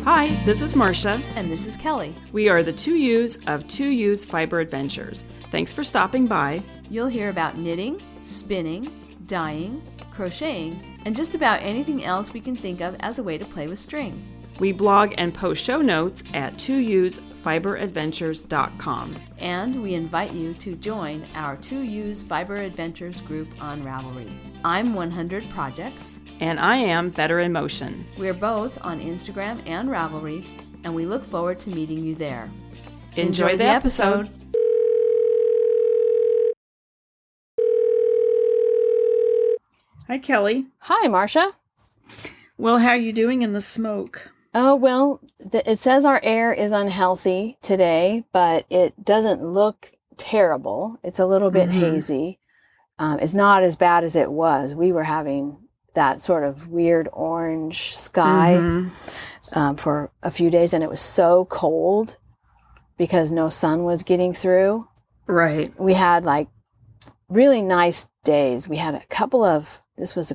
Hi, this is Marsha. And this is Kelly. We are the 2U's of 2U's Fiber Adventures. Thanks for stopping by. You'll hear about knitting, spinning, dyeing, crocheting, and just about anything else we can think of as a way to play with string. We blog and post show notes at 2usfiberadventures.com. And we invite you to join our 2U's Fiber Adventures group on Ravelry. I'm 100 Projects. And I am Better in Motion. We're both on Instagram and Ravelry, and we look forward to meeting you there. Enjoy the episode. Hi, Kelly. Hi, Marsha. Well, how are you doing in the smoke? Oh, well, it says our air is unhealthy today, but it doesn't look terrible. It's a little bit hazy. It's not as bad as it was. We were having that sort of weird orange sky for a few days, and it was so cold because no sun was getting through. Right. We had like really nice days. We had a couple of, this was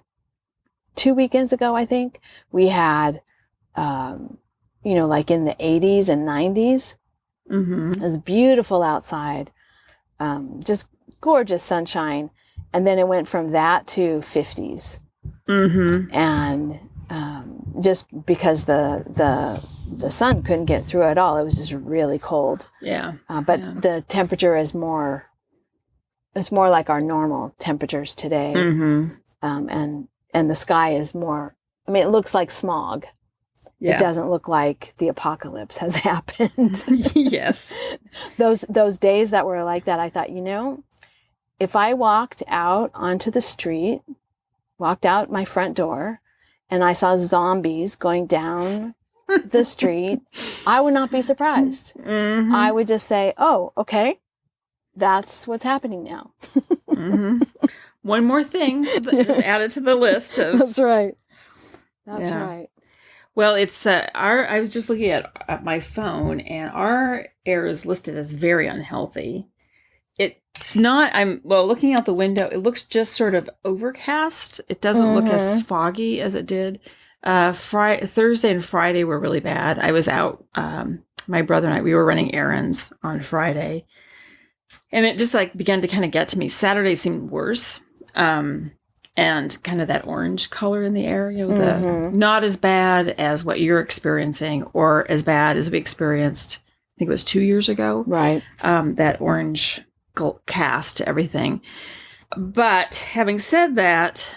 2 weekends ago, I think. We had, like in the 80s and 90s. It was beautiful outside, just gorgeous sunshine. And then it went from that to 50s. And just because the sun couldn't get through at all, it was just really cold. But the temperature is more, it's more like our normal temperatures today. And the sky is more, I mean, it looks like smog. It doesn't look like the apocalypse has happened. Yes. Those days that were like that, I thought, if I walked out onto the street, walked out my front door, and I saw zombies going down the street, I would not be surprised. I would just say, oh, okay, that's what's happening now. One more thing, just add it to the list. That's right. That's right. Well, it's I was just looking at my phone, and our air is listed as very unhealthy. It's not, looking out the window, it looks just sort of overcast. It doesn't look as foggy as it did. Thursday and Friday were really bad. I was out, my brother and I, we were running errands on Friday, and it just began to kind of get to me. Saturday seemed worse. And kind of that orange color in the air, not as bad as what you're experiencing, or as bad as we experienced, I think it was 2 years ago. Right. That orange cast to everything. But having said that,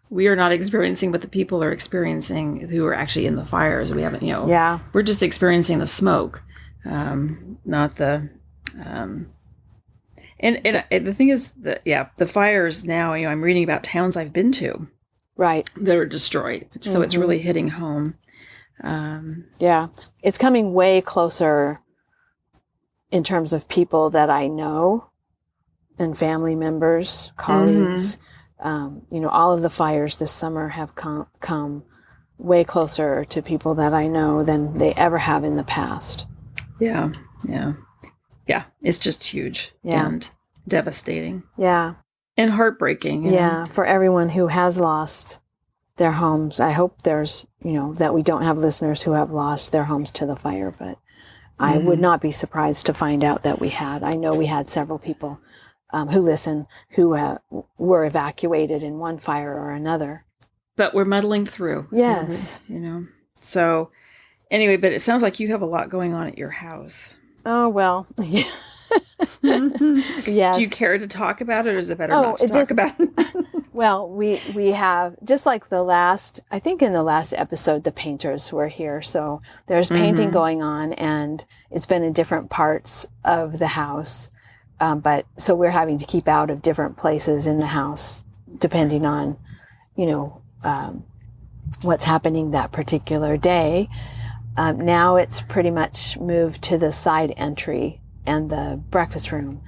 we are not experiencing what the people are experiencing who are actually in the fires. We haven't, we're just experiencing the smoke, not the, and the thing is that, the fires now, I'm reading about towns I've been to. Right. That are destroyed. So it's really hitting home. It's coming way closer in terms of people that I know and family members, colleagues. All of the fires this summer have come way closer to people that I know than they ever have in the past. Yeah. It's just huge and devastating. Yeah. And heartbreaking. For everyone who has lost their homes. I hope there's, that we don't have listeners who have lost their homes to the fire, but I would not be surprised to find out that we had. I know we had several people who listen who were evacuated in one fire or another. But we're muddling through. Yes. So anyway, but it sounds like you have a lot going on at your house. Oh, well, yeah. Yes. Do you care to talk about it, or is it better not to talk about it? Well, we have, just like I think in the last episode, the painters were here. So there's painting going on, and it's been in different parts of the house. But so we're having to keep out of different places in the house, depending on, what's happening that particular day. Now it's pretty much moved to the side entry and the breakfast room.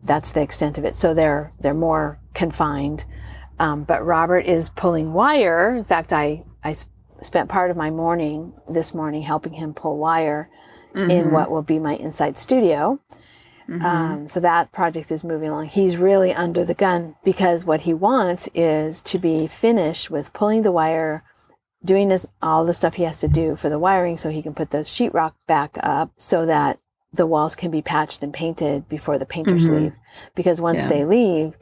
That's the extent of it. So they're more confined. But Robert is pulling wire. In fact, I spent part of my morning this morning helping him pull wire in what will be my inside studio. So that project is moving along. He's really under the gun because what he wants is to be finished with pulling the wire, doing all the stuff he has to do for the wiring so he can put the sheetrock back up so that the walls can be patched and painted before the painters leave. Because once they leave,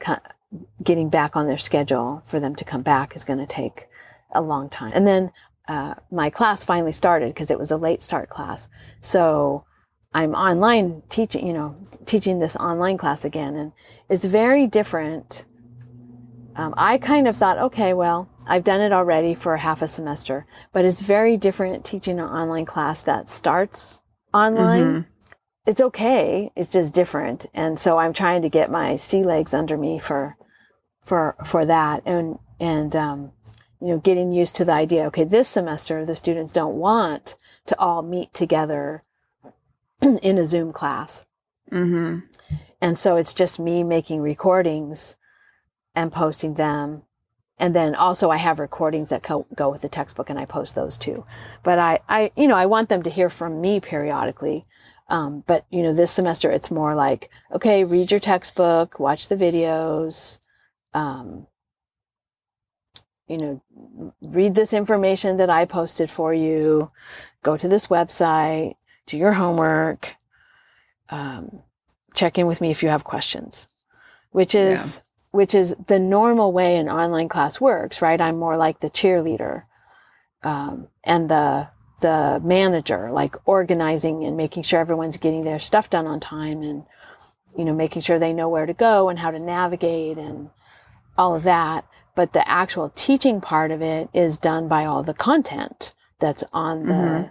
getting back on their schedule for them to come back is going to take a long time. And then my class finally started because it was a late start class. So I'm online teaching this online class again. And it's very different. I kind of thought, okay, well, I've done it already for half a semester, but it's very different teaching an online class that starts online. It's okay. It's just different. And so I'm trying to get my sea legs under me for that. And getting used to the idea, okay, this semester, the students don't want to all meet together in a Zoom class. And so it's just me making recordings and posting them. And then also I have recordings that go with the textbook, and I post those too. But I want them to hear from me periodically. But this semester it's more like, okay, read your textbook, watch the videos, read this information that I posted for you, go to this website, do your homework, check in with me if you have questions, which is the normal way an online class works, right? I'm more like the cheerleader, and the manager, like organizing and making sure everyone's getting their stuff done on time, and, making sure they know where to go and how to navigate and all of that. But the actual teaching part of it is done by all the content that's on the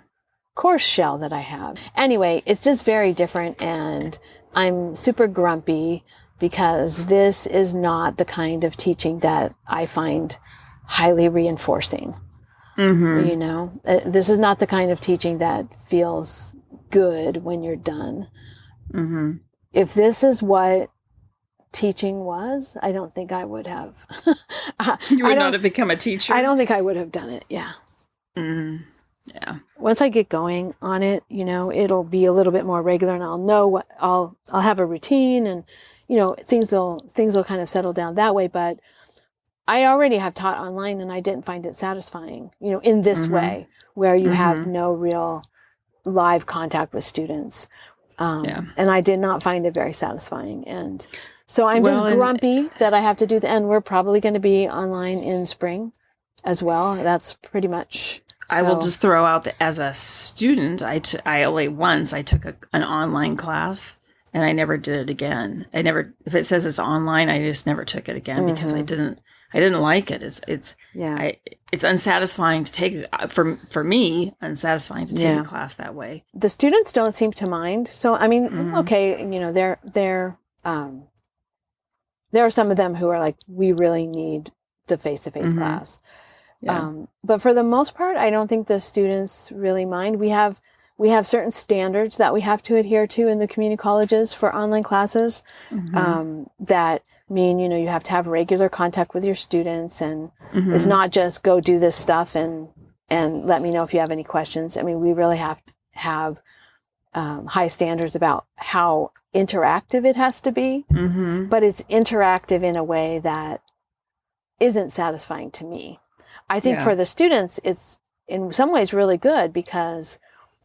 course shell that I have. Anyway, it's just very different, and I'm super grumpy because this is not the kind of teaching that I find highly reinforcing. This is not the kind of teaching that feels good when you're done. If this is what teaching was, I don't think I would have. You would not have become a teacher? I don't think I would have done it. Yeah. Yeah. Once I get going on it, it'll be a little bit more regular, and I'll know I'll have a routine, and, things will kind of settle down that way. But I already have taught online, and I didn't find it satisfying, in this way, where you have no real live contact with students. And I did not find it very satisfying. And so I'm just grumpy that I have to do and we're probably going to be online in spring as well. That's pretty much. I will just throw out that as a student, I only once I took an online class, and I never did it again. If it says it's online, I just never took it again because I didn't like it. It's unsatisfying to take, for me, unsatisfying to take a class that way. The students don't seem to mind. So, I mean, okay, there are some of them who are like, we really need the face-to-face class. Yeah. But for the most part, I don't think the students really mind. We have certain standards that we have to adhere to in the community colleges for online classes, that mean, you have to have regular contact with your students, and it's not just go do this stuff and let me know if you have any questions. I mean, we really have to have high standards about how interactive it has to be, but it's interactive in a way that isn't satisfying to me. I think for the students, it's in some ways really good because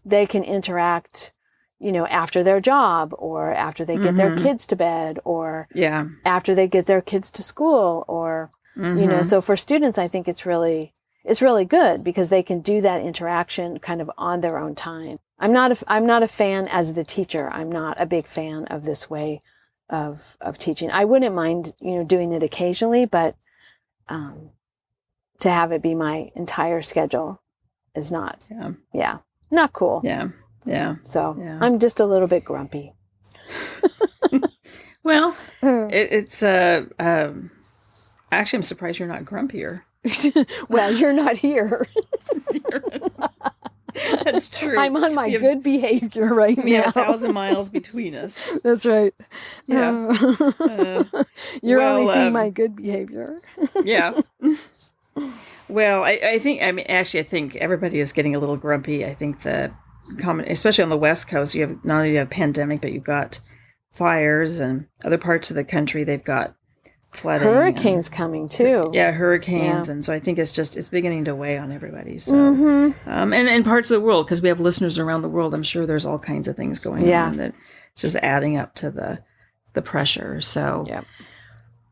they can interact, after their job, or after they get their kids to bed, or after they get their kids to school, or, so for students, I think it's really good because they can do that interaction kind of on their own time. I'm not a fan as the teacher. I'm not a big fan of this way of teaching. I wouldn't mind, doing it occasionally, but, to have it be my entire schedule is not, not cool. So I'm just a little bit grumpy. Well, it's actually, I'm surprised you're not grumpier. Well, you're not here. That's true. I'm on my good behavior right now. We have 1,000 miles between us. That's right. Yeah. You're only seeing my good behavior. Yeah. Well, I think everybody is getting a little grumpy. I think the especially on the West Coast, you have not only a pandemic, but you've got fires, and other parts of the country, they've got flooding. Hurricanes coming too. Yeah, hurricanes. Yeah. And so I think it's beginning to weigh on everybody. So, and parts of the world, because we have listeners around the world, I'm sure there's all kinds of things going on that it's just adding up to the pressure. So,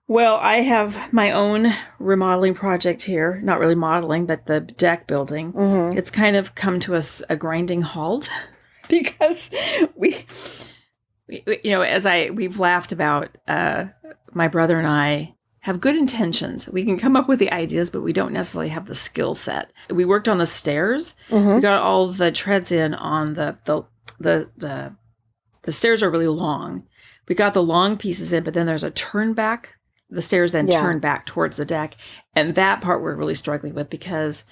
well, I have my own remodeling project here. Not really modeling, but the deck building. It's kind of come to a grinding halt because we've laughed about, my brother and I have good intentions. We can come up with the ideas, but we don't necessarily have the skill set. We worked on the stairs. We got all the treads in on the stairs are really long. We got the long pieces in, but then there's a turn back. The stairs then turn back towards the deck. And that part we're really struggling with because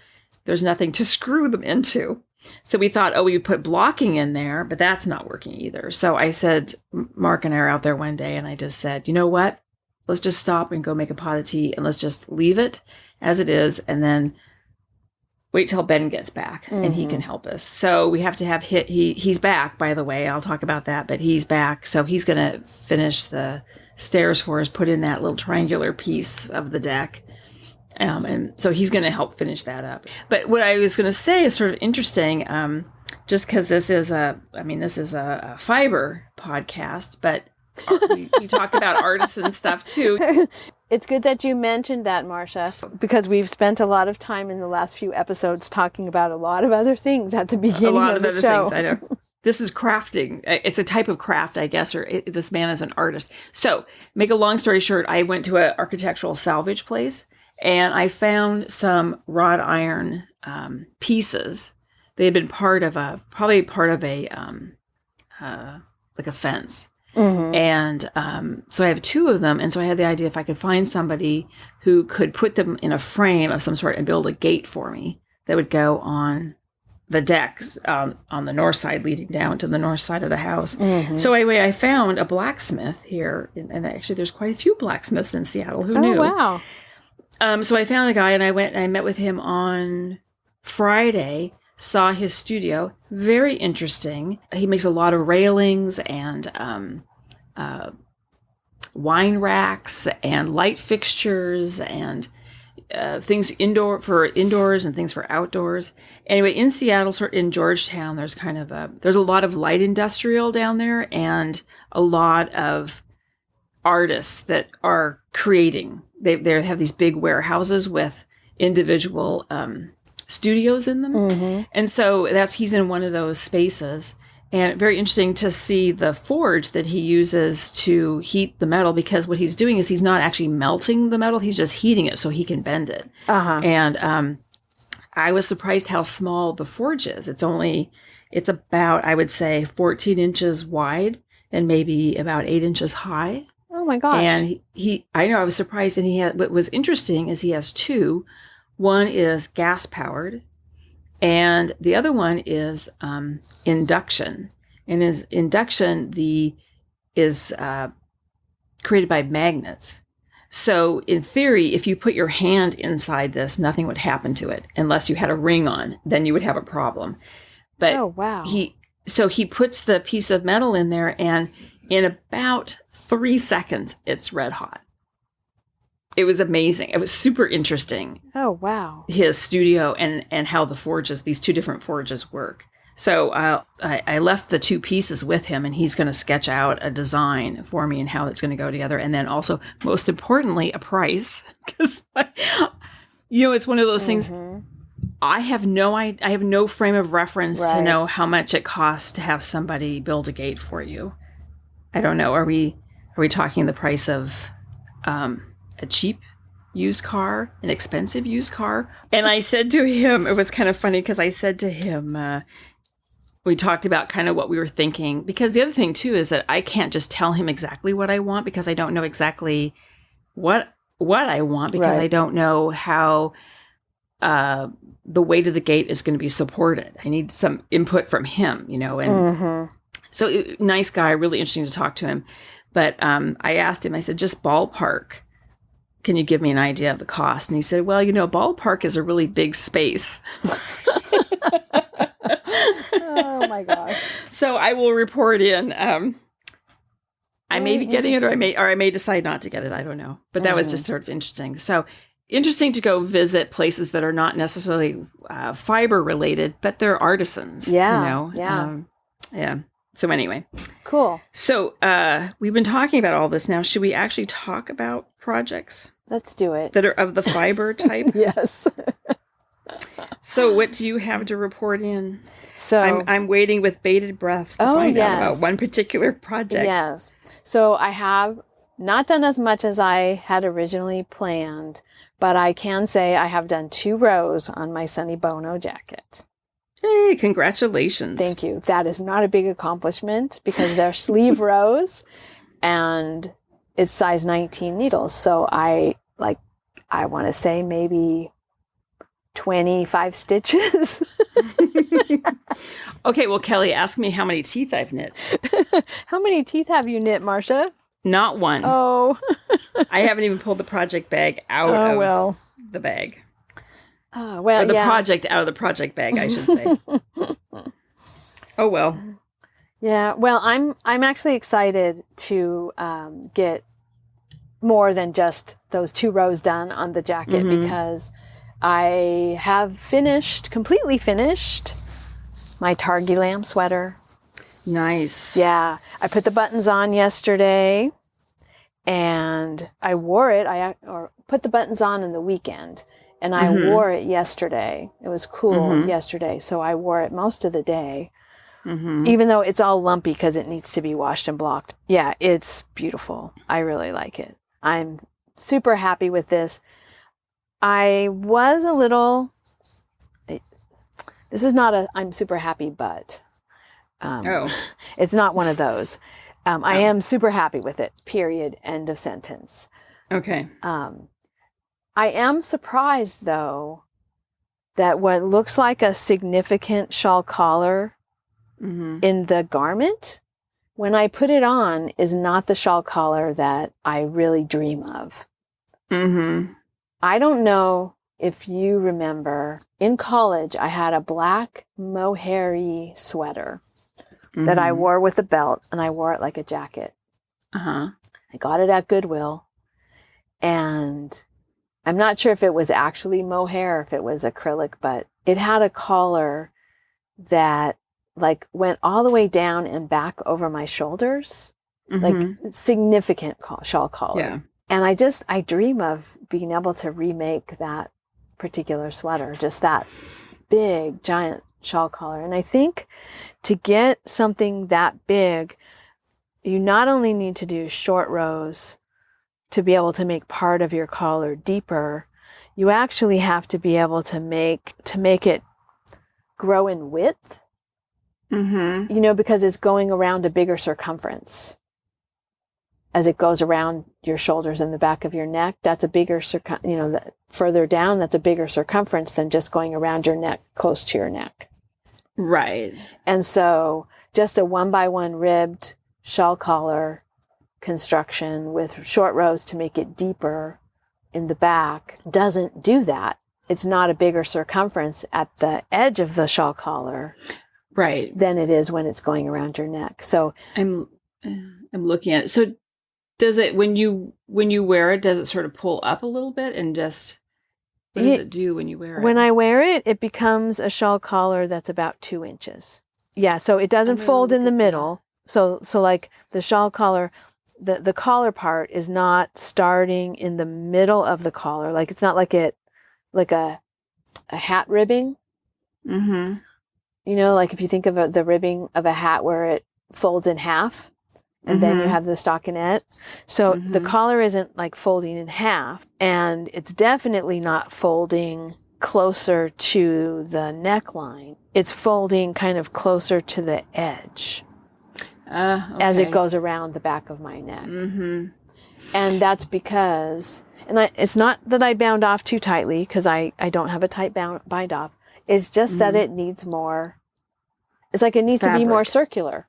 there's nothing to screw them into. So we thought, we would put blocking in there, but that's not working either. So I said, Mark and I are out there one day, and I just said, you know what? Let's just stop and go make a pot of tea, and let's just leave it as it is, and then wait till Ben gets back, and he can help us. So we have to have he's back, by the way. I'll talk about that, but he's back. So he's going to finish the stairs for us, put in that little triangular piece of the deck. And so he's going to help finish that up. But what I was going to say is sort of interesting, just because this is a fiber podcast, but we talk about artists and stuff too. It's good that you mentioned that, Marsha, because we've spent a lot of time in the last few episodes talking about a lot of other things at the beginning of the show. Things, I know. This is crafting. It's a type of craft, I guess, this man is an artist. So, make a long story short, I went to an architectural salvage place, and I found some wrought iron pieces. They had been probably part of a like a fence. And so I have two of them. And so I had the idea if I could find somebody who could put them in a frame of some sort and build a gate for me that would go on the decks on the north side leading down to the north side of the house. So anyway, I found a blacksmith here. And actually, there's quite a few blacksmiths in Seattle. Who knew? Oh, wow. So I found a guy, and I met with him on Friday, saw his studio. Very interesting. He makes a lot of railings and wine racks and light fixtures and things indoors and things for outdoors. Anyway, in Seattle, sort of in Georgetown, there's a lot of light industrial down there and a lot of artists that are creating. They have these big warehouses with individual studios in them. And so he's in one of those spaces. And very interesting to see the forge that he uses to heat the metal, because what he's doing is he's not actually melting the metal. He's just heating it so he can bend it. And I was surprised how small the forge is. It's about, I would say, 14 inches wide and maybe about 8 inches high. Oh my gosh. And I was surprised. And what was interesting is he has two. One is gas powered, and the other one is induction. And his induction is created by magnets. So in theory, if you put your hand inside this, nothing would happen to it unless you had a ring on. Then you would have a problem. But wow. He puts the piece of metal in there, and in about 3 seconds, it's red hot. It was amazing. It was super interesting. Oh, wow. His studio and how these two different forges work. So I left the two pieces with him, and he's going to sketch out a design for me and how it's going to go together. And then also, most importantly, a price. Because, it's one of those things. I have no frame of reference to know how much it costs to have somebody build a gate for you. I don't know. Are we talking the price of a cheap used car, an expensive used car? And I said to him, it was kind of funny because I said to him, we talked about kind of what we were thinking, because the other thing too is that I can't just tell him exactly what I want, because I don't know exactly what I want, because I don't know how the weight of the gate is going to be supported. I need some input from him, and so nice guy, really interesting to talk to him. But I asked him, I said, just ballpark, can you give me an idea of the cost? And he said, well, ballpark is a really big space. Oh my gosh. So I will report in. I may be getting it, or I may decide not to get it. I don't know. But that was just sort of interesting. So interesting to go visit places that are not necessarily fiber related, but they're artisans. Yeah. Yeah. So anyway. Cool. So we've been talking about all this now. Should we actually talk about projects? Let's do it. That are of the fiber type? Yes. So what do you have to report in? So I'm waiting with bated breath to find out about one particular project. Yes. So I have not done as much as I had originally planned, but I can say I have done 2 rows on my Sunny Bono jacket. Hey, congratulations. Thank you. That is not a big accomplishment because they're sleeve rows and it's size 19 needles. So I want to say maybe 25 stitches. Okay, well, Kelly, ask me how many teeth I've knit. How many teeth have you knit, Marsha? Not one. Oh. I haven't even pulled the project bag out of the bag. Oh, well, or the project out of the project bag, I should say. Oh, well. Yeah, well, I'm actually excited to get more than just those 2 rows done on the jacket because I have completely finished my Targhee Lamb sweater. Nice. Yeah, I put the buttons on yesterday and I wore it. Or put the buttons on in the weekend and I wore it yesterday. It was cool yesterday, so I wore it most of the day. Even though it's all lumpy because it needs to be washed and blocked. Yeah, it's beautiful. I really like it. I'm super happy with this. I was a little, this is not I'm super happy, but it's not one of those. I am super happy with it, period, end of sentence. Okay. I am surprised, though, that what looks like a significant shawl collar in the garment, when I put it on, is not the shawl collar that I really dream of. I don't know if you remember, in college, I had a black mohair sweater that I wore with a belt, and I wore it like a jacket. I got it at Goodwill, and I'm not sure if it was actually mohair or if it was acrylic, but it had a collar that went all the way down and back over my shoulders, significant shawl collar. Yeah. And I dream of being able to remake that particular sweater, just that big, giant shawl collar. And I think to get something that big, you not only need to do short rows to be able to make part of your collar deeper, you actually have to be able to make it grow in width. Because it's going around a bigger circumference. As it goes around your shoulders and the back of your neck, that's a bigger further down, that's a bigger circumference than just going around your neck, close to your neck. Right. And so just a 1x1 ribbed shawl collar construction with short rows to make it deeper in the back doesn't do that. It's not a bigger circumference at the edge of the shawl collar. Right. Than it is when it's going around your neck. So I'm looking at it. So does it, when you wear it, does it sort of pull up a little bit and just, what does it do when you wear it? When I wear it, it becomes a shawl collar that's about 2 inches. Yeah, so it doesn't fold in the middle. So like the shawl collar, the collar part is not starting in the middle of the collar. Like it's not like a hat ribbing. Like if you think of the ribbing of a hat where it folds in half and then you have the stockinette. So the collar isn't like folding in half, and it's definitely not folding closer to the neckline. It's folding kind of closer to the edge as it goes around the back of my neck. And that's because, it's not that I bound off too tightly because I don't have a tight bind off. It's just that it needs more. It's like it needs to be more circular.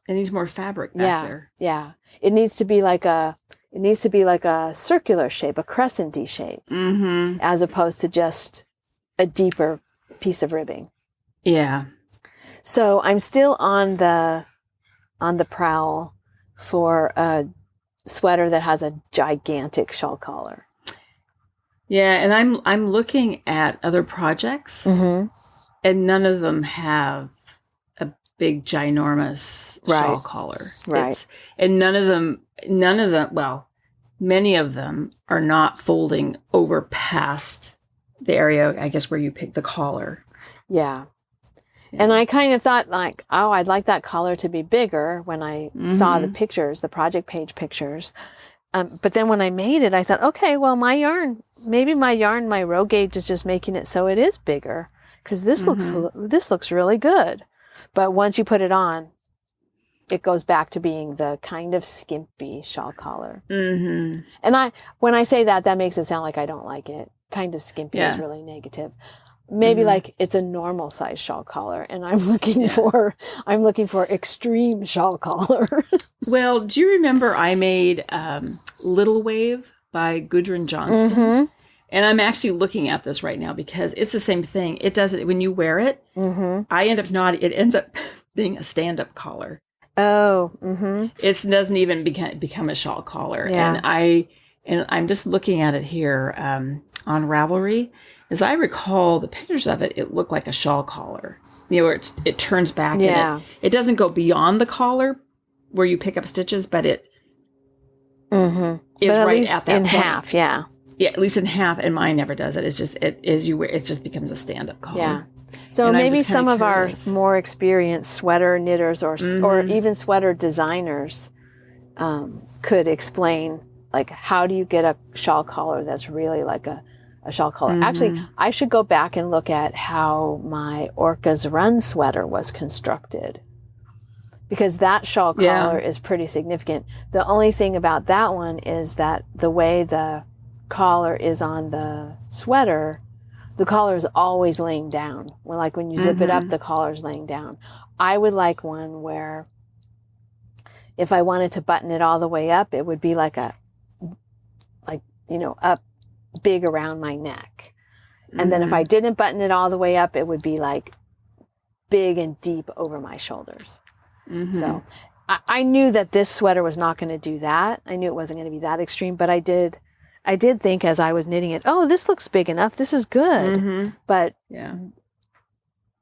It needs more fabric back there. Yeah. It needs to be like a circular shape, a crescent-y shape, as opposed to just a deeper piece of ribbing. Yeah. So I'm still on the prowl for a sweater that has a gigantic shawl collar. Yeah, and I'm looking at other projects, and none of them have a big, ginormous shawl collar. Right. And none of them, well, many of them are not folding over past the area, I guess, where you pick the collar. Yeah. And I kind of thought like, oh, I'd like that collar to be bigger when I saw the pictures, the project page pictures. But then when I made it, I thought, okay, well, my row gauge is just making it so it is bigger, because this looks really good. But once you put it on, it goes back to being the kind of skimpy shawl collar. And when I say that, that makes it sound like I don't like it. Kind of skimpy is really negative. Maybe like it's a normal size shawl collar, and I'm looking for extreme shawl collar. Well, do you remember I made Little Wave by Gudrun Johnston? And I'm actually looking at this right now because it's the same thing. It doesn't, when you wear it, it ends up being a stand-up collar. Oh, it doesn't even become a shawl collar. Yeah. And I'm just looking at it here on Ravelry. As I recall the pictures of it, it looked like a shawl collar. You know, where it turns back and it doesn't go beyond the collar where you pick up stitches, but it is right at that in point. half, yeah. Yeah, at least in half, and mine never does it. It's just it just becomes a stand-up collar. Yeah. So and maybe some of our more experienced sweater knitters or even sweater designers could explain, like, how do you get a shawl collar that's really like a shawl collar? Actually, I should go back and look at how my Orca's Run sweater was constructed, because that shawl collar is pretty significant. The only thing about that one is that the way the collar is on the sweater, the collar is always laying down. When you zip it up, the collar is laying down. I would like one where if I wanted to button it all the way up, it would be up big around my neck. And then if I didn't button it all the way up, it would be like big and deep over my shoulders. So I knew that this sweater was not going to do that. I knew it wasn't going to be that extreme, but I did think as I was knitting it, oh, this looks big enough. This is good. But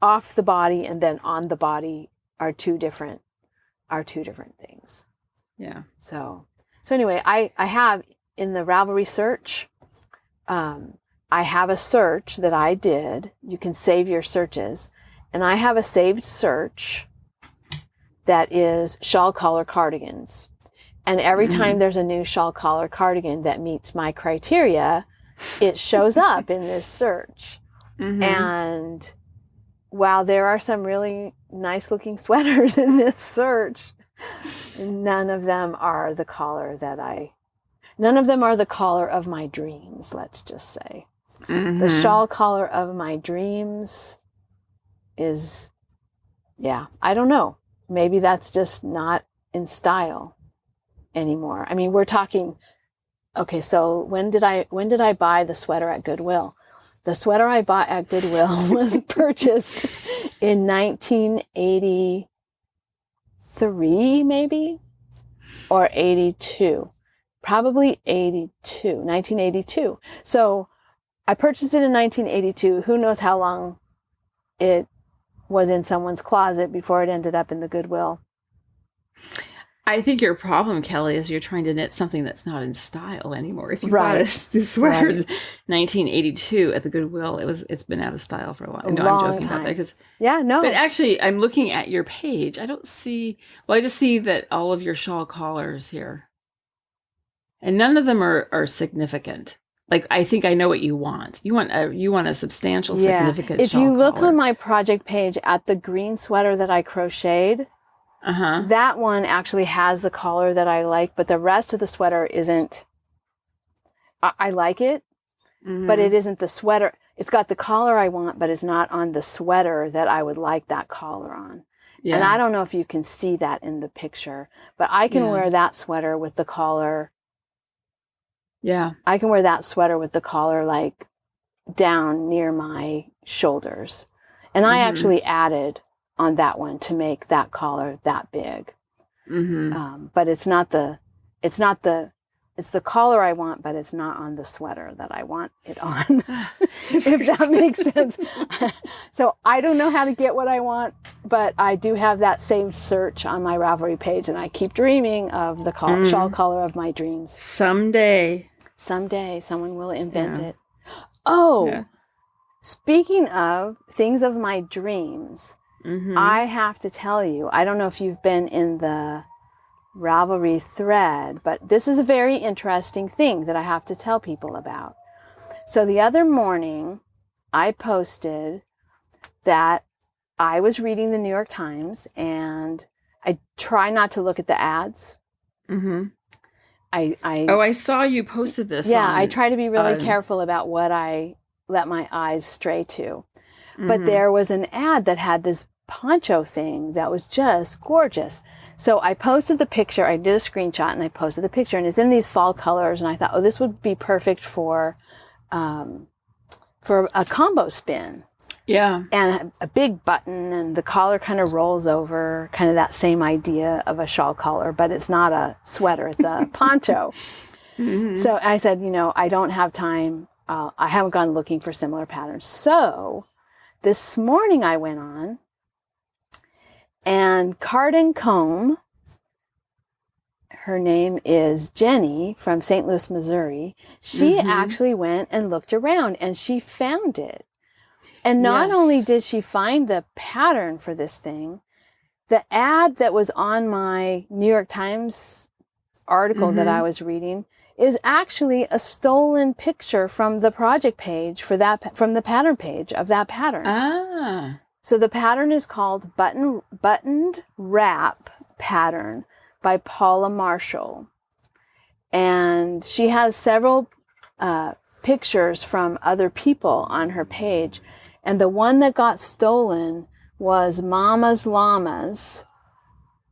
off the body and then on the body are two different things. Yeah. So anyway, I have in the Ravelry search, I have a search that I did. You can save your searches. And I have a saved search that is shawl collar cardigans. And every time there's a new shawl collar cardigan that meets my criteria, it shows up in this search. And while there are some really nice looking sweaters in this search, none of them are the collar of my dreams, let's just say. The shawl collar of my dreams is, I don't know. Maybe that's just not in style anymore. I mean, we're talking, okay, so when did I buy the sweater at Goodwill? The sweater I bought at Goodwill was purchased in 1983, maybe, or 82. Probably 1982. So I purchased it in 1982. Who knows how long it was in someone's closet before it ended up in the Goodwill. I think your problem, Kelly, is you're trying to knit something that's not in style anymore. If you bought this sweater in 1982 at the Goodwill, it's been out of style for a while. No, I'm joking about that. But actually, I'm looking at your page. I just see that all of your shawl collars here. And none of them are significant. Like, I think I know what you want. You want a substantial, significant if shawl you look collar. on my project page at the green sweater that I crocheted, that one actually has the collar that I like, but the rest of the sweater isn't. I like it, but it isn't the sweater. It's got the collar I want, but it's not on the sweater that I would like that collar on. Yeah. And I don't know if you can see that in the picture, but I can wear that sweater with the collar. Yeah. I can wear that sweater with the collar like down near my shoulders. And I actually added on that one to make that collar that big. But it's the collar I want, but it's not on the sweater that I want it on, if that makes sense. So I don't know how to get what I want, but I do have that same search on my Ravelry page, and I keep dreaming of the shawl collar of my dreams. Someday someone will invent it. Oh, speaking of things of my dreams, I have to tell you, I don't know if you've been in the Ravelry thread, but this is a very interesting thing that I have to tell people about. So the other morning, I posted that I was reading the New York Times, and I try not to look at the ads. I saw you posted this. Yeah, I try to be really careful about what I let my eyes stray to. But there was an ad that had this poncho thing that was just gorgeous. So I posted the picture. I did a screenshot and I posted the picture, and it's in these fall colors. And I thought, oh, this would be perfect for a combo spin. Yeah. And a big button, and the collar kind of rolls over, kind of that same idea of a shawl collar, but it's not a sweater, it's a poncho. So I said, I don't have time. I haven't gone looking for similar patterns. So this morning I went on, and Comb, her name is Jenny from St. Louis, Missouri. She actually went and looked around, and she found it. And not only did she find the pattern for this thing, the ad that was on my New York Times article that I was reading is actually a stolen picture from the project page from the pattern page of that pattern. Ah. So the pattern is called Buttoned Wrap Pattern by Paula Marshall. And she has several pictures from other people on her page. And the one that got stolen was Mama's Llamas.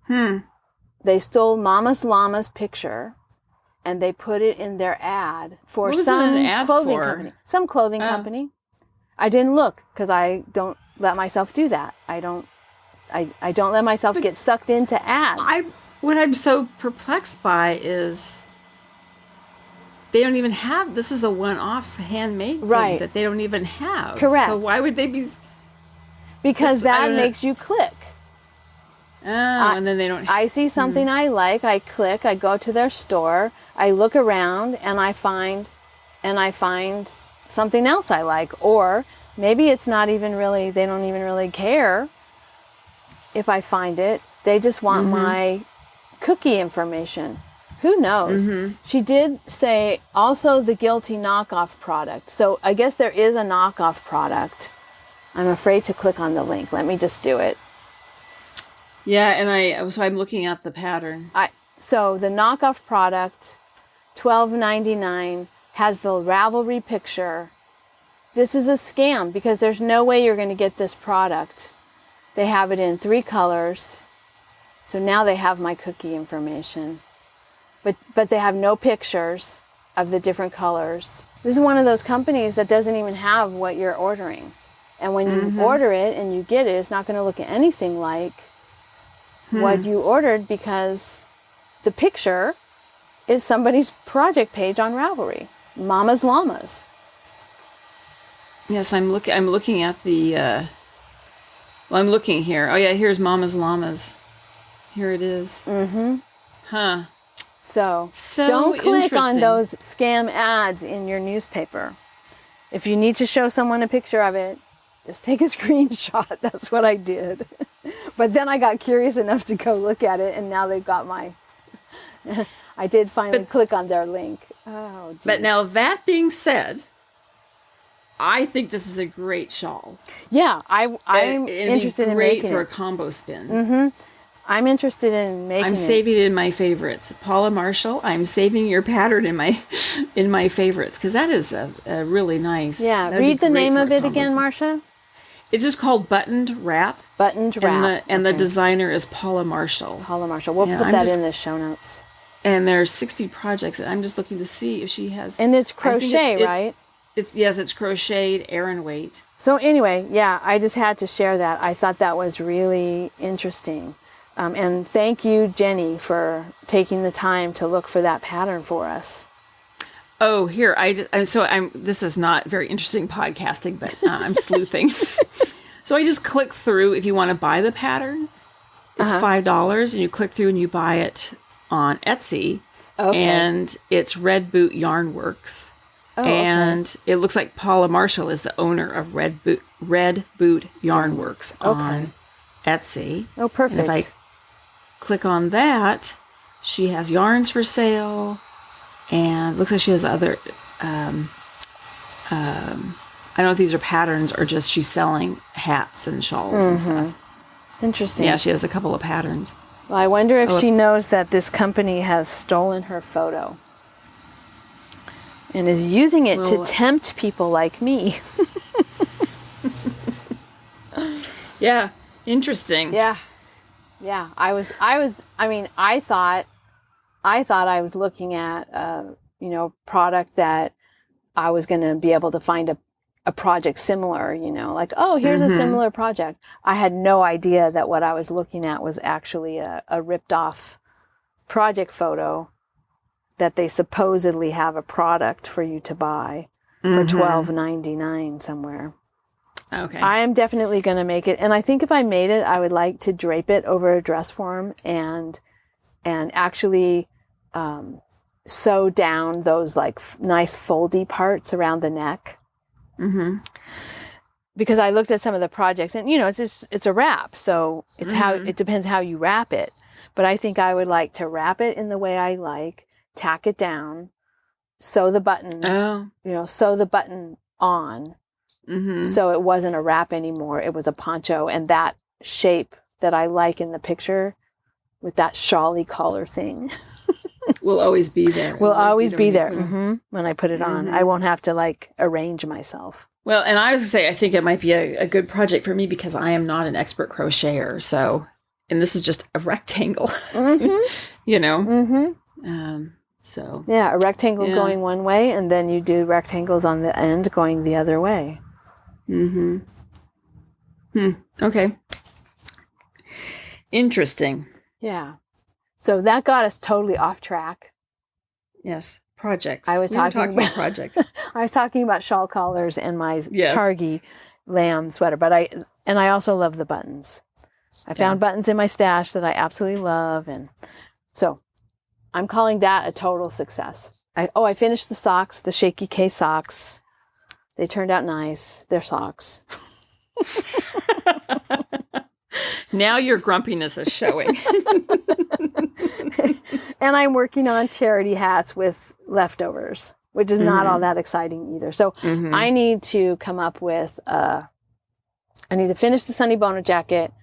They stole Mama's Llama's picture, and they put it in their ad for some clothing company. Some clothing company. I didn't look because I don't let myself do that. I don't let myself get sucked into ads. What I'm so perplexed by is they don't even have, this is a one-off handmade thing that they don't even have. Correct. So why would they be? Because that makes you click. Oh, and then they don't. I see something I like, I click, I go to their store, I look around, and I find something else I like. Or maybe it's not even really, they don't even really care if I find it. They just want my cookie information. Who knows? She did say also the guilty knockoff product. So I guess there is a knockoff product. I'm afraid to click on the link. Let me just do it. Yeah, and I'm looking at the pattern. So the knockoff product, $12.99, has the Ravelry picture. This is a scam because there's no way you're going to get this product. They have it in 3 colors. So now they have my cookie information. But they have no pictures of the different colors. This is one of those companies that doesn't even have what you're ordering. And when you order it and you get it, it's not going to look anything like what you ordered, because the picture is somebody's project page on Ravelry. Mama's Llamas. Yes, I'm looking at the I'm looking here. Oh yeah, here's Mama's Llamas. Here it is. Huh. So don't click on those scam ads in your newspaper. If you need to show someone a picture of it, just take a screenshot. That's what I did. But then I got curious enough to go look at it, and now they've got my... I did finally click on their link. Oh, geez. But now, that being said, I think this is a great shawl. Yeah, I'm interested in making it. Great for a combo spin. I'm interested in making it. I'm saving it in my favorites. Paula Marshall, I'm saving your pattern in my favorites, because that is a really nice. Yeah, read the name of it again, Marsha. It's just called Buttoned Wrap. Buttoned Wrap. And the designer is Paula Marshall. Paula Marshall. We'll put that in the show notes. And there's 60 projects. And I'm just looking to see if she has. And it's crochet, right? It's crocheted, Aran weight. So anyway, yeah, I just had to share that. I thought that was really interesting. And thank you, Jenny, for taking the time to look for that pattern for us. Oh, here, this is not very interesting podcasting, but I'm sleuthing. So I just click through. If you want to buy the pattern, it's $5, and you click through and you buy it on Etsy. Okay. And it's Red Boot Yarn Works. Oh, and it looks like Paula Marshall is the owner of Red Boot Yarn Works on Etsy. Oh, perfect. And if I click on that, she has yarns for sale, and it looks like she has other, I don't know if these are patterns or just she's selling hats and shawls and stuff. Interesting. Yeah, she has a couple of patterns. Well, I wonder if she knows that this company has stolen her photo and is using it to tempt people like me. Yeah, interesting. Yeah. Yeah, I thought I was looking at product that I was going to be able to find a project similar, like, oh, here's a similar project. I had no idea that what I was looking at was actually a ripped off project photo that they supposedly have a product for you to buy for $12.99 somewhere. Okay. I am definitely going to make it. And I think if I made it, I would like to drape it over a dress form and actually sew down those like nice foldy parts around the neck. Mm-hmm. Because I looked at some of the projects and, it's a wrap. So it's it depends how you wrap it. But I think I would like to wrap it in the way I like, tack it down, sew the button, sew the button on. Mm-hmm. So it wasn't a wrap anymore. It was a poncho, and that shape that I like in the picture with that shawly collar thing will always be there. Will always be there when I put it on. I won't have to arrange myself. Well, and I was going to say, I think it might be a good project for me because I am not an expert crocheter. So, and this is just a rectangle, so. Yeah, a rectangle going one way, and then you do rectangles on the end going the other way. Okay. Interesting. Yeah. So that got us totally off track. Yes. Projects. We were talking about projects. I was talking about shawl collars and my Targhee Lamb sweater, but I also love the buttons. I found buttons in my stash that I absolutely love, and so I'm calling that a total success. I finished the socks, the Shaky K socks. They turned out nice. They're socks. Now your grumpiness is showing. And I'm working on charity hats with leftovers, which is not all that exciting either. So I need to come up with, I need to finish the Sunny Bono jacket,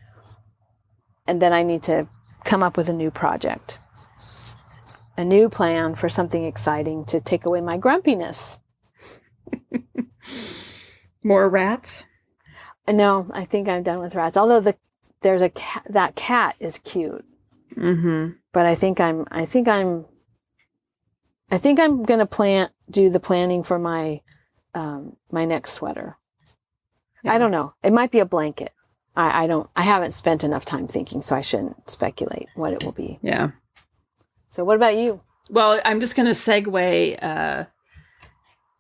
and then I need to come up with a new project, a new plan for something exciting to take away my grumpiness. More rats? No, I think I'm done with rats. Although there's a cat, that cat is cute. But I think I'm gonna do the planning for my my next sweater. Yeah. I don't know. It might be a blanket. I haven't spent enough time thinking, so I shouldn't speculate what it will be. Yeah. So what about you? Well, I'm just gonna segue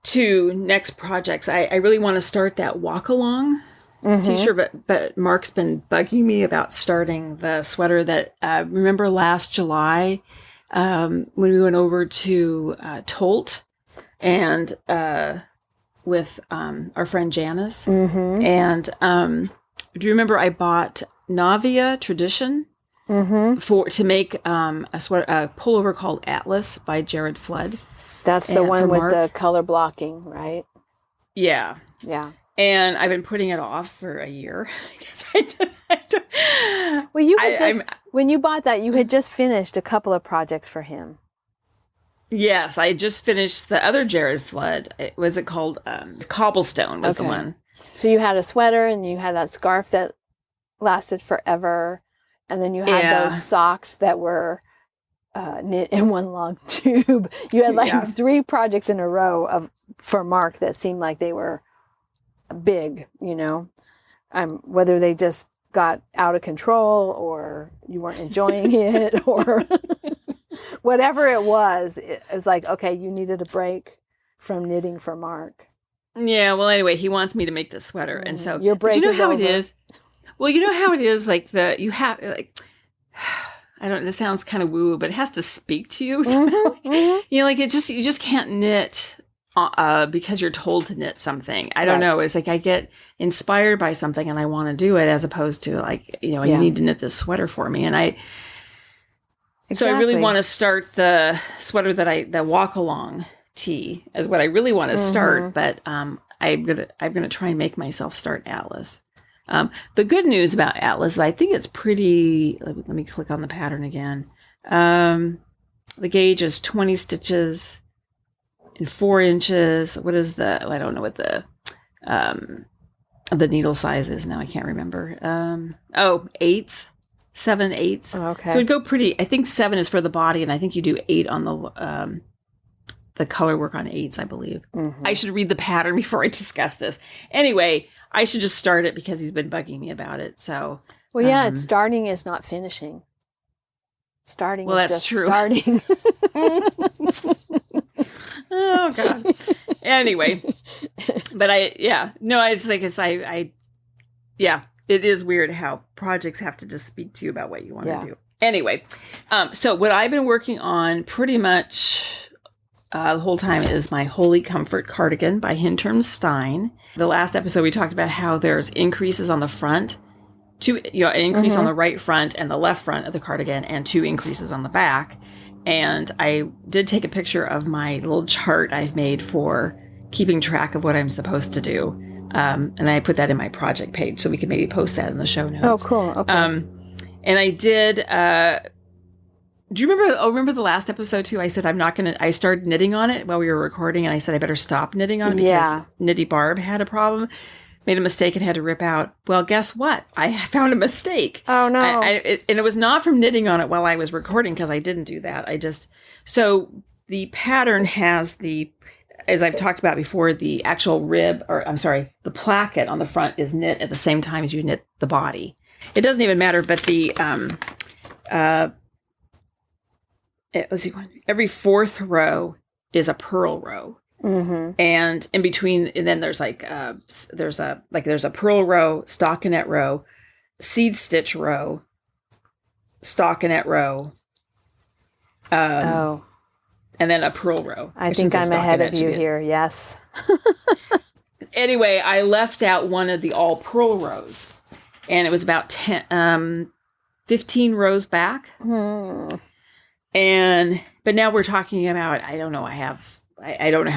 to next projects. I really want to start that walk along t-shirt, but Mark's been bugging me about starting the sweater that remember last July when we went over to Tolt and with our friend Janice, and do you remember I bought Navia Tradition to make a pullover called Atlas by Jared Flood. That's the one with the color blocking, right? Yeah. Yeah. And I've been putting it off for a year. Well, when you bought that, you had just finished a couple of projects for him. Yes, I just finished the other Jared Flood. Was it called Cobblestone was the one. So you had a sweater and you had that scarf that lasted forever. And then you had those socks that were knit in one long tube. You had 3 projects in a row for Mark that seemed like they were big, whether they just got out of control, or you weren't enjoying it, or whatever it was like, okay, you needed a break from knitting for Mark. Yeah, well, anyway, he wants me to make this sweater. And so, your break you know is how over. it is? Well, you know how it is, like, I don't, this sounds kind of woo, but it has to speak to you. You know, like, you just can't knit because you're told to knit something. I don't know. It's like I get inspired by something and I want to do it, as opposed to, like, you know, you need to knit this sweater for me. And so I really want to start the sweater that walk along tee is what I really want to start. But I'm gonna try and make myself start Atlas. The good news about Atlas is I think it's pretty. Let me click on the pattern again. The gauge is 20 stitches in 4 inches. What is I don't know what the needle size is now. I can't remember. 8s. 7 8s. Okay. So it'd go pretty. I think 7 is for the body, and I think you do 8 on the color work on 8s, I believe. I should read the pattern before I discuss this. Anyway, I should just start it because he's been bugging me about it. So, well, yeah, it's starting is not finishing. Starting is that's just true. Starting. Oh God. Anyway, but I just think it is weird how projects have to just speak to you about what you want to do. Anyway, so what I've been working on pretty much the whole time is my Holey Comfort cardigan by Hinterm Stein. The last episode we talked about how there's increases on the front, an increase on the right front and the left front of the cardigan, and 2 increases on the back. And I did take a picture of my little chart I've made for keeping track of what I'm supposed to do. And I put that in my project page, so we can maybe post that in the show notes. Oh, cool. Okay. And I did, do you remember the last episode too? I said, I started knitting on it while we were recording, and I said I better stop knitting on it because Knitty Barb had a problem, made a mistake and had to rip out. Well, guess what? I found a mistake. Oh, no. And it was not from knitting on it while I was recording, because I didn't do that. So the pattern has as I've talked about before, the actual the placket on the front is knit at the same time as you knit the body. It doesn't even matter, but let's see, every 4th row is a purl row. And in between, and then there's there's a purl row, stockinette row, seed stitch row, stockinette row, and then a purl row. I think I'm ahead of you here. Yes. Anyway, I left out one of the all purl rows, and it was about 15 rows back. But now we're talking about, I don't know how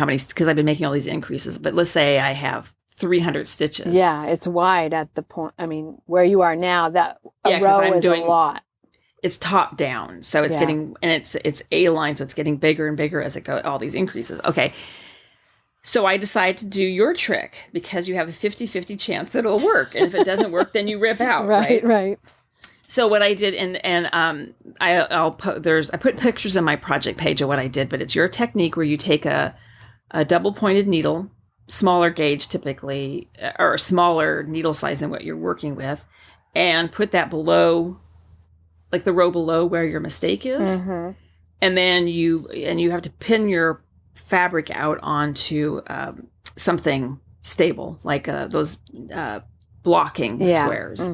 many, because I've been making all these increases, but let's say I have 300 stitches. Yeah, it's wide at the point. I mean, where you are now, that a row is a lot. It's top down, so it's getting, and it's A-line, so it's getting bigger and bigger as it goes, all these increases. Okay. So I decide to do your trick, because you have a 50-50 chance that it'll work. And if it doesn't work, then you rip out. Right. So what I did, I put pictures in my project page of what I did, but it's your technique where you take a double pointed needle, smaller gauge typically, or a smaller needle size than what you're working with, and put that below, like the row below where your mistake is. And then you have to pin your fabric out onto something stable, like those blocking squares.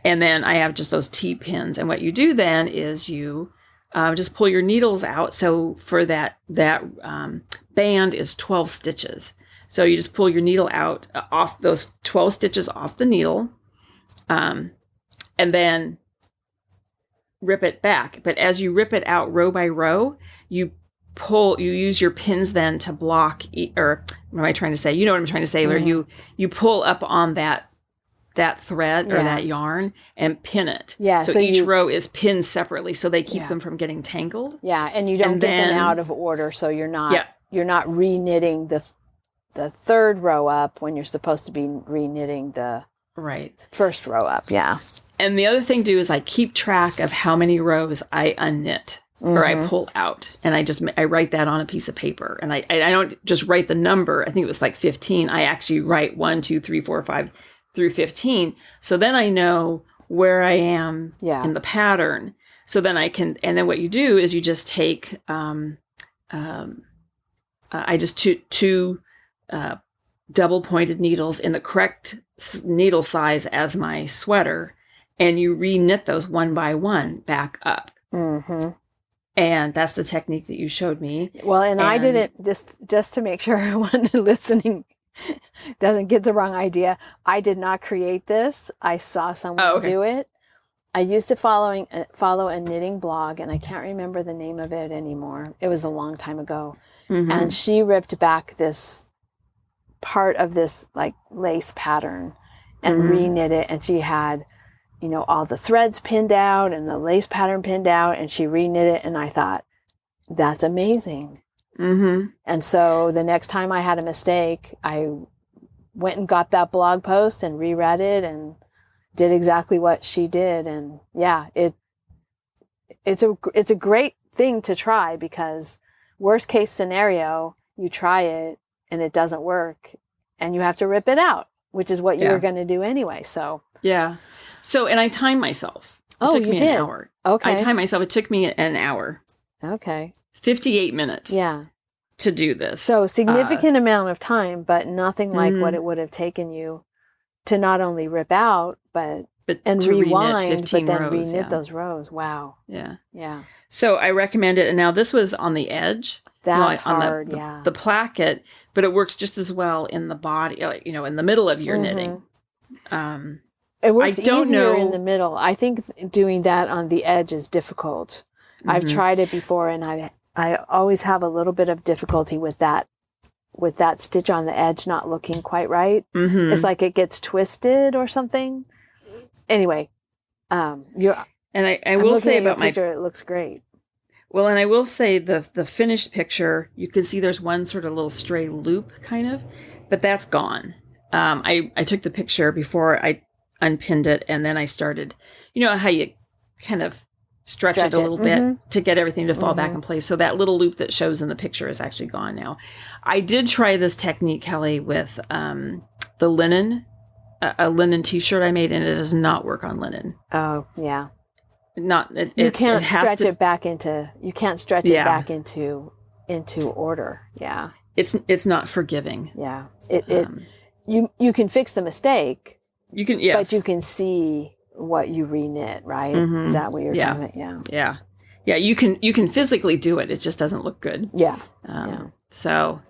And then I have just those T-pins. And what you do then is you just pull your needles out. So for that band is 12 stitches. So you just pull your needle out off those 12 stitches off the needle, and then rip it back. But as you rip it out row by row, you use your pins then to block, or what am I trying to say? You know what I'm trying to say, where you pull up on that thread or that yarn and pin it. So each row is pinned separately, so they keep them from getting tangled. And you don't get them out of order, so you're not re-knitting the 3rd row up when you're supposed to be re-knitting the first row up. And the other thing is I keep track of how many rows I unknit or I pull out, and I write that on a piece of paper, and I don't just write the number. I think it was like 15. I actually write 1, 2, 3, 4, 5, through 15. So then I know where I am Yeah. in the pattern. So then I can, and then what you do is you just take, I just two double pointed needles in the correct needle size as my sweater, and you re-knit those one by one back up. Mm-hmm. And that's the technique that you showed me. Well, and I did it just to make sure everyone listening doesn't get the wrong idea. I did not create this. I saw someone do it. I used to follow a knitting blog, and I can't remember the name of it anymore. It was a long time ago. Mm-hmm. And she ripped back this part of this like lace pattern and re-knit it. And she had, you know, all the threads pinned out and the lace pattern pinned out, and she re-knit it. And I thought, that's amazing. Mm-hmm. And so the next time I had a mistake, I went and got that blog post and reread it and did exactly what she did. And yeah, it's a great thing to try, because worst case scenario, you try it and it doesn't work and you have to rip it out, which is what you were going to do anyway. So yeah. So, and I timed myself. It took me an hour. Okay. I timed myself. It took me an hour. Okay. 58 minutes. Yeah. To do this. So significant amount of time, but nothing like what it would have taken you to not only rip out, but and to rewind, but then rows, reknit those rows. Wow. Yeah. Yeah. So I recommend it. And now this was on the edge. That's hard, the placket, but it works just as well in the body, you know, in the middle of your knitting. It works easier in the middle. I think doing that on the edge is difficult. I've tried it before, and I always have a little bit of difficulty with that stitch on the edge not looking quite right. It's like it gets twisted or something. Anyway, I will say about my picture, it looks great. Well, and I will say the finished picture, you can see there's one sort of little stray loop kind of, but that's gone. I took the picture before I unpinned it, and then I started, you know how you kind of stretch it a little bit to get everything to fall back in place. So that little loop that shows in the picture is actually gone now. I did try this technique, Kelly, with the linen, a linen t-shirt I made, and it does not work on linen. Oh, yeah. You can't stretch it back into order. Yeah. It's not forgiving. Yeah. You can fix the mistake. You can, yes. But you can see what you reknit, right? Is that what you're talking about? Yeah. Yeah. Yeah. You can physically do it. It just doesn't look good. Yeah. So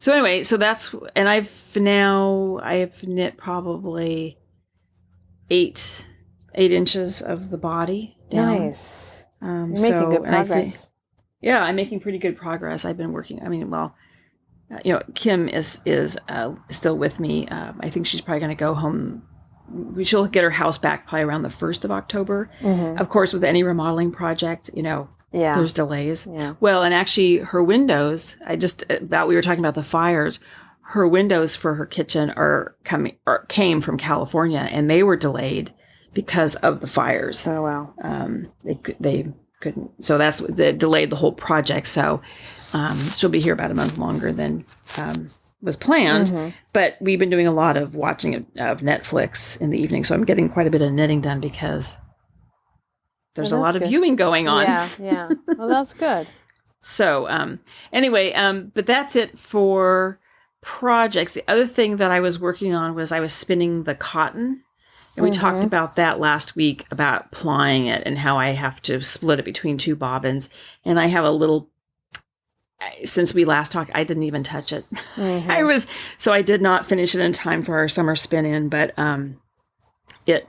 anyway, so that's, and I've knit probably 8 inches of the body down. Nice. You're making good progress. I'm making pretty good progress. I've been working. I mean, well, you know, Kim is still with me. I think she's probably going to go home. She'll get her house back probably around the 1st of October. Of course, with any remodeling project, you know, there's delays. Yeah. Well, and actually her windows, we were talking about the fires. Her windows for her kitchen came from California, and they were delayed because of the fires. Oh, wow. They couldn't. So that delayed the whole project. So she'll be here about a month longer than was planned. But we've been doing a lot of watching of Netflix in the evening. So I'm getting quite a bit of knitting done because there's a lot of viewing going on. Yeah. Well, that's good. So anyway, but that's it for projects. The other thing that I was working on was I was spinning the cotton. And we talked about that last week, about plying it and how I have to split it between 2 bobbins. And I have a little, since we last talked, I didn't even touch it. So I did not finish it in time for our summer spin in, but there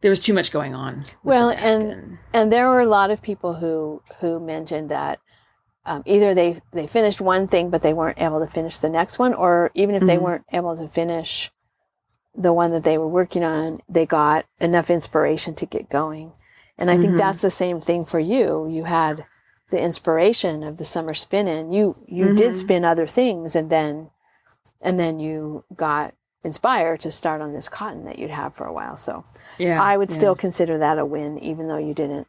was too much going on. Well, and there were a lot of people who mentioned that either they finished one thing, but they weren't able to finish the next one, or even if they weren't able to finish the one that they were working on, they got enough inspiration to get going. And I think that's the same thing for you. You had the inspiration of the summer spin-in. You did spin other things, and then you got inspired to start on this cotton that you'd have for a while. So I would still consider that a win, even though you didn't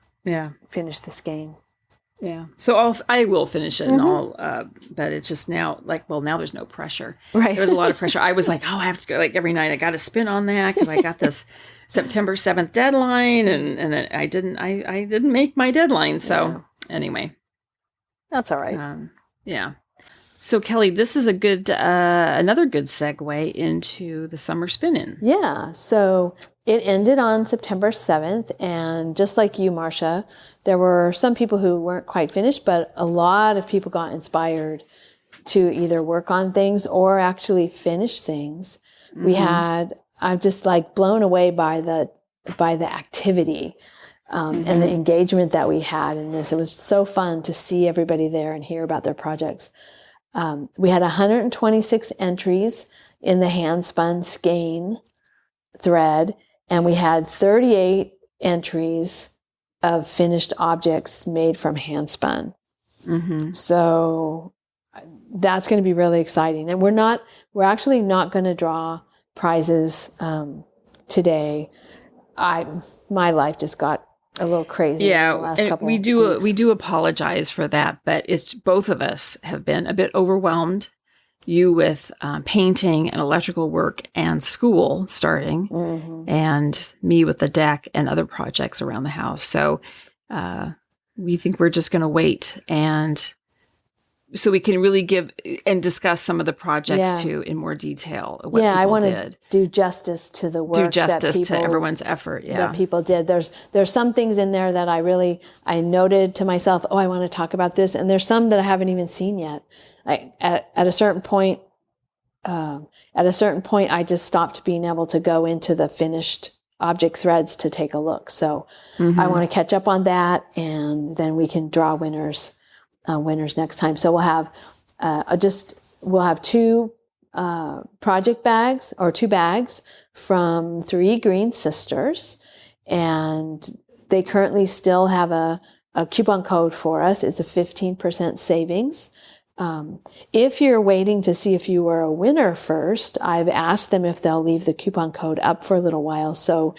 finish the skein. Yeah. So I will finish it and all, but it's just now now there's no pressure. Right. There was a lot of pressure. I was like, oh, I have to go every night. I got to spin on that because I got this September 7th deadline, and then I didn't make my deadline. So anyway, that's all right. Yeah. So Kelly, this is a good another good segue into the summer spin-in. Yeah. So it ended on September 7th, and just like you, Marsha, there were some people who weren't quite finished, but a lot of people got inspired to either work on things or actually finish things. I'm just like blown away by the activity and the engagement that we had in this. It was so fun to see everybody there and hear about their projects. We had 126 entries in the handspun skein thread, and we had 38 entries of finished objects made from handspun. So that's going to be really exciting. And we're actually not going to draw prizes today. My life just got a little crazy. Yeah, in the last couple we weeks. do apologize for that, but it's both of us have been a bit overwhelmed. You with painting and electrical work and school starting, and me with the deck and other projects around the house. So we think we're just going to wait, and so we can really give and discuss some of the projects too in more detail. What I want to do justice to the work. Do justice to everyone's effort. Yeah, that people did. There's some things in there that I noted to myself. Oh, I want to talk about this, and there's some that I haven't even seen yet. At a certain point, I just stopped being able to go into the finished object threads to take a look. So I want to catch up on that, and then we can draw winners next time. So we'll have two project bags or two bags from Three Green Sisters, and they currently still have a coupon code for us. It's a 15% savings. If you're waiting to see if you were a winner first, I've asked them if they'll leave the coupon code up for a little while. So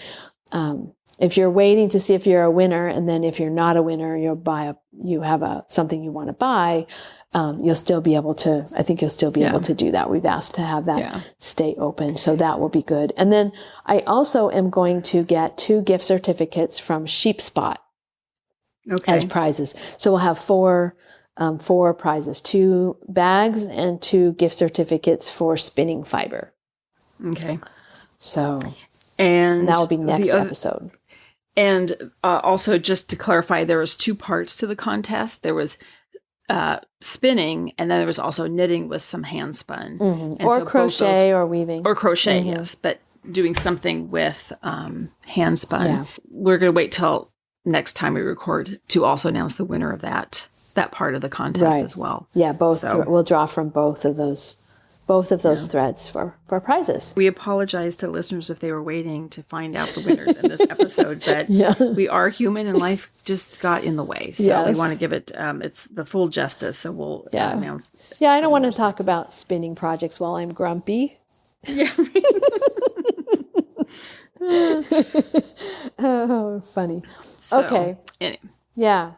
if you're waiting to see if you're a winner, and then if you're not a winner, you have something you want to buy, you'll still be able to. I think you'll still be able to do that. We've asked to have that stay open, so that will be good. And then I also am going to get 2 gift certificates from Sheep Spot as prizes. So we'll have 4 prizes: 2 bags and 2 gift certificates for spinning fiber. Okay. So, and that will be next episode. And also, just to clarify, there was 2 parts to the contest. There was spinning, and then there was also knitting with some handspun. Or so crochet or weaving. Or crochet, yes. But doing something with handspun. Yeah. We're going to wait till next time we record to also announce the winner of that part of the contest as well. Yeah, both. So, we'll draw from both of those threads for prizes. We apologize to listeners if they were waiting to find out the winners in this episode, but we are human and life just got in the way. So we want to give it it's the full justice. So we'll announce. Yeah, I don't want to talk about spinning projects while I'm grumpy. Yeah. Oh, funny. So, okay. Anyway. Yeah.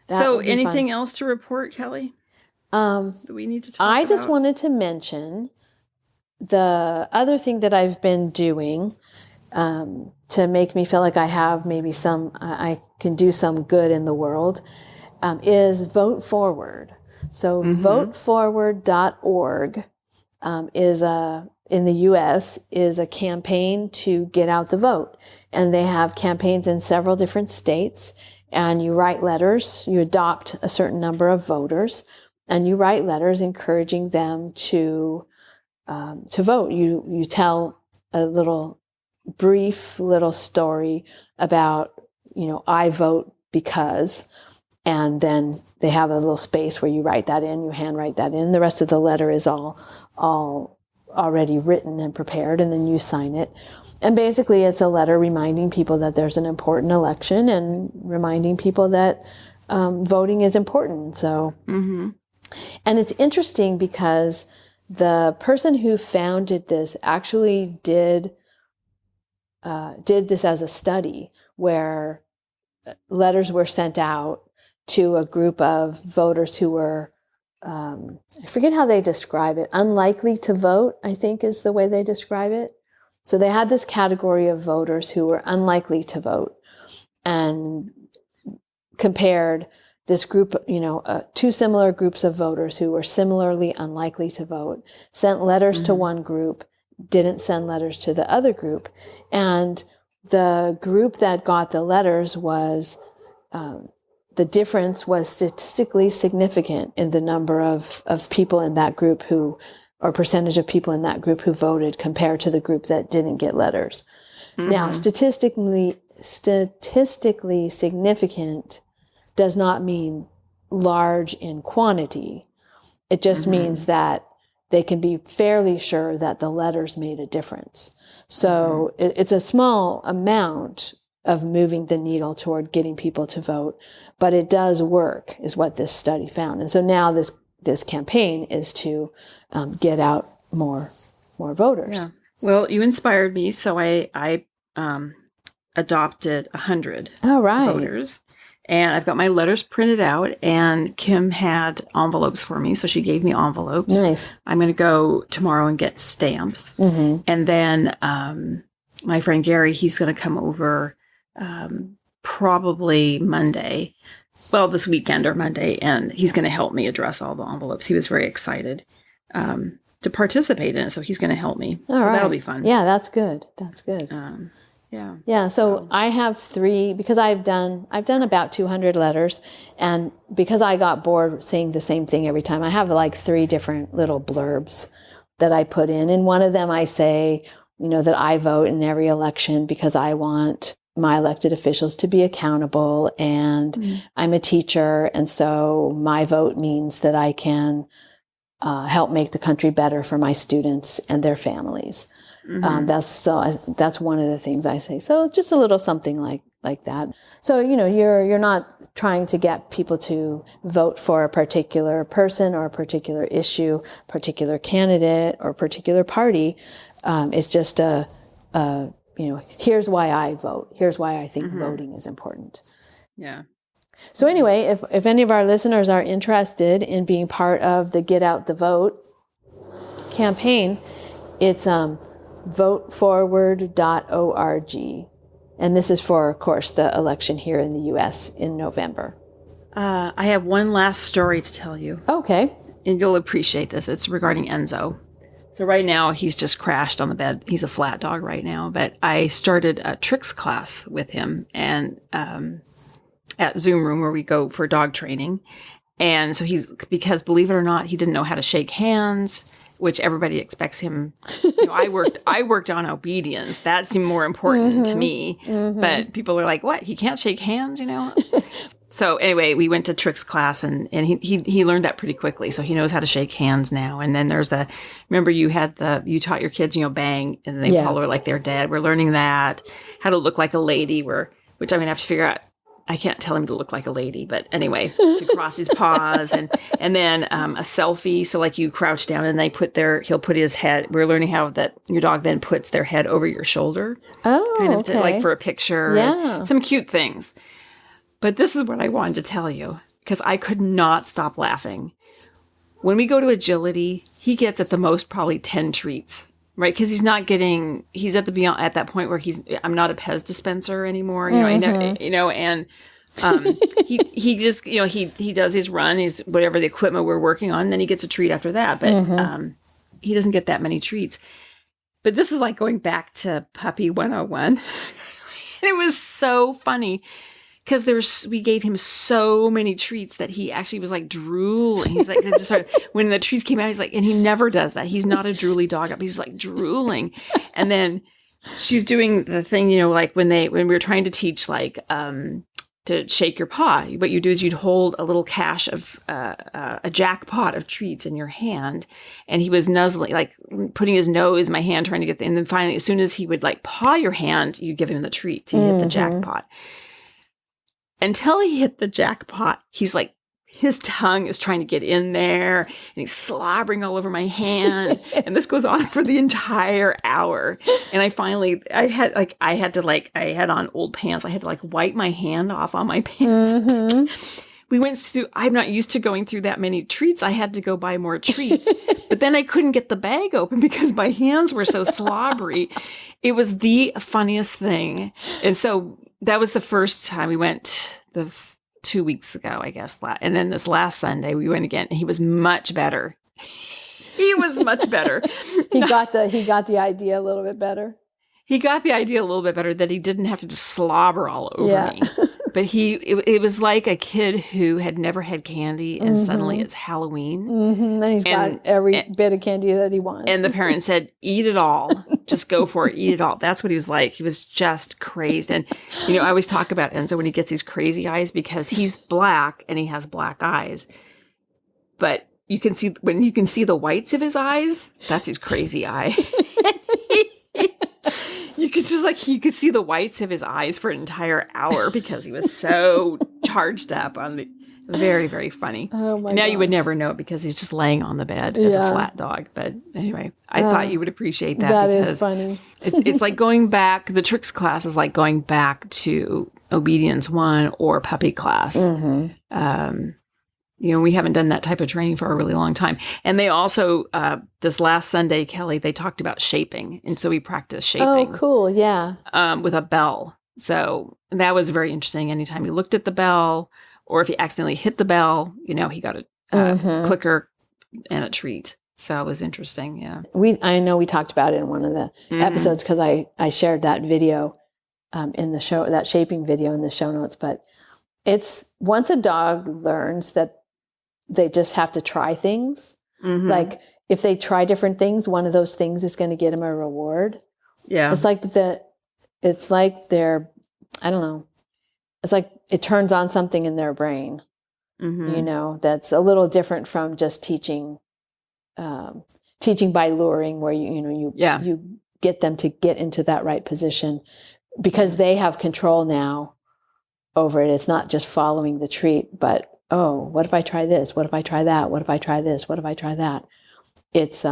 So anything else to report, Kelly? That we need to talk about? I just wanted to mention the other thing that I've been doing to make me feel like I have maybe I can do some good in the world is Vote Forward. So voteforward.org in the U.S. is a campaign to get out the vote. And they have campaigns in several different states. And you write letters, you adopt a certain number of voters, and you write letters encouraging them to vote. You tell a brief little story about, I vote because, and then they have a little space where you write that in, you handwrite that in. The rest of the letter is all already written and prepared, and then you sign it. And basically it's a letter reminding people that there's an important election and reminding people that voting is important. So, and it's interesting because the person who founded this actually did this as a study where letters were sent out to a group of voters who were, I forget how they describe it, unlikely to vote, I think is the way they describe it. So they had this category of voters who were unlikely to vote, and compared this group, two similar groups of voters who were similarly unlikely to vote, sent letters to one group, didn't send letters to the other group. And the group that got the letters was, the difference was statistically significant in the number of people in that group or percentage of people in that group who voted compared to the group that didn't get letters. Now, statistically significant does not mean large in quantity. It just means that they can be fairly sure that the letters made a difference. So it's a small amount of moving the needle toward getting people to vote, but it does work, is what this study found. And so now this campaign is to get out more voters. Yeah. Well, you inspired me, so I adopted 100 voters. And I've got my letters printed out, and Kim had envelopes for me, so she gave me envelopes. Nice. I'm going to go tomorrow and get stamps. And then my friend Gary, he's going to come over probably Monday, this weekend or Monday, and he's going to help me address all the envelopes. He was very excited to participate in it, so he's going to help me. All right. That'll be fun. Yeah, that's good. That's good. Yeah. So I have 3, because I've done about 200 letters, and because I got bored saying the same thing every time, I have like 3 different little blurbs that I put in. And one of them I say, that I vote in every election because I want my elected officials to be accountable, and I'm a teacher, and so my vote means that I can help make the country better for my students and their families. That's one of the things I say. So just a little something like that. So, you're not trying to get people to vote for a particular person or a particular issue, particular candidate or particular party. It's just here's why I vote. Here's why I think voting is important. Yeah. So anyway, if any of our listeners are interested in being part of the Get Out the Vote campaign, it's voteforward.org. And this is for, of course, the election here in the U.S. in November. I have one last story to tell you. Okay. And you'll appreciate this. It's regarding Enzo. So right now, he's just crashed on the bed. He's a flat dog right now. But I started a tricks class with him and at Zoom Room where we go for dog training. And so because believe it or not, he didn't know how to shake hands, which everybody expects him. I worked on obedience. That seemed more important to me. But people are like, what? He can't shake hands, So anyway, we went to tricks class and he learned that pretty quickly. So he knows how to shake hands now. And then there's remember you taught your kids, bang, and they holler like they're dead. We're learning that, how to look like a lady, which I'm going to have to figure out. I can't tell him to look like a lady, but anyway, to cross his paws and then a selfie. So like you crouch down and he'll put his head. We're learning how that your dog then puts their head over your shoulder. Oh, kind of okay. like for a picture. Yeah. Some cute things. But this is what I wanted to tell you because I could not stop laughing. When we go to agility, he gets at the most probably 10 treats. Right, because he's at that point where I'm not a Pez dispenser anymore, and he just he does his run, he's whatever the equipment we're working on, and then he gets a treat after that, but he doesn't get that many treats. But this is like going back to Puppy 101, and it was so funny. Because we gave him so many treats that he actually was like drooling. He's like, when the treats came out, he's like, and he never does that. He's not a drooly dog. He's like drooling. And then she's doing the thing, like when we were trying to teach to shake your paw, what you do is you'd hold a little cache of a jackpot of treats in your hand. And he was nuzzling, like putting his nose in my hand, trying to get and then finally, as soon as he would like paw your hand, you give him the treats. You hit the jackpot. Until he hit the jackpot, he's like, his tongue is trying to get in there and he's slobbering all over my hand. And this goes on for the entire hour. And I had on old pants. I had to like wipe my hand off on my pants. I'm not used to going through that many treats. I had to go buy more treats. But then I couldn't get the bag open because my hands were so slobbery. It was the funniest thing. And so that was the first time we went 2 weeks ago, I guess. And then this last Sunday we went again. And he was much better. He was much better. He got the idea a little bit better. He got the idea a little bit better that he didn't have to just slobber all over me. But it was like a kid who had never had candy and suddenly it's Halloween. Mm-hmm. And he's got every bit of candy that he wants. And the parents said, eat it all. Just go for it. Eat it all. That's what he was like. He was just crazed. And, I always talk about Enzo when he gets these crazy eyes because he's black and he has black eyes. But when you can see the whites of his eyes, that's his crazy eye. You could see the whites of his eyes for an entire hour because he was so charged up on the very, very funny. Oh my now gosh. You would never know because he's just laying on the bed as a flat dog. But anyway, I thought you would appreciate that. That because is funny. it's like going back, the tricks class is like going back to Obedience 1 or puppy class. Mm-hmm. We haven't done that type of training for a really long time. And they also, this last Sunday, Kelly, they talked about shaping. And so we practiced shaping. Oh, cool. Yeah. With a bell. So that was very interesting. Anytime he looked at the bell or if he accidentally hit the bell, he got a clicker and a treat. So it was interesting. Yeah. I know we talked about it in one of the episodes because I shared that video in the show, that shaping video in the show notes. But it's once a dog learns that they just have to try things. Mm-hmm. Like if they try different things, one of those things is going to get them a reward. Yeah. It's like I don't know. It's like it turns on something in their brain, that's a little different from just teaching by luring where you get them to get into that right position because they have control now over it. It's not just following the treat, but what if I try this? What if I try that? What if I try this? What if I try that? It's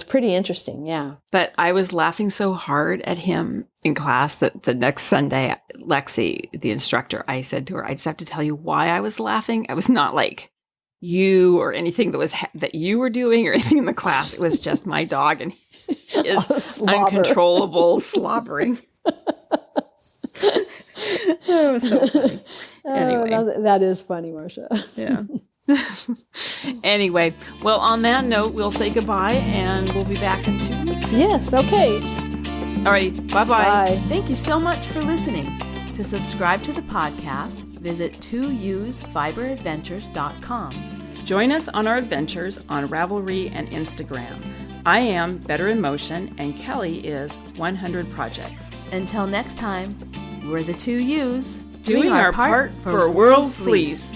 pretty interesting, yeah. But I was laughing so hard at him in class that the next Sunday, Lexi, the instructor, I said to her, I just have to tell you why I was laughing. I was not like you or anything that you were doing or anything in the class. It was just my dog and his uncontrollable slobbering. It was so funny. Anyway. That is funny, Marsha. Yeah. Anyway, well, on that note, we'll say goodbye and we'll be back in 2 weeks. Yes, okay. All right, bye-bye. Bye. Thank you so much for listening. To subscribe to the podcast, visit 2usfiberadventures.com. Join us on our adventures on Ravelry and Instagram. I am Better in Motion and Kelly is 100 Projects. Until next time, we're the 2Us doing our part for World Fleece.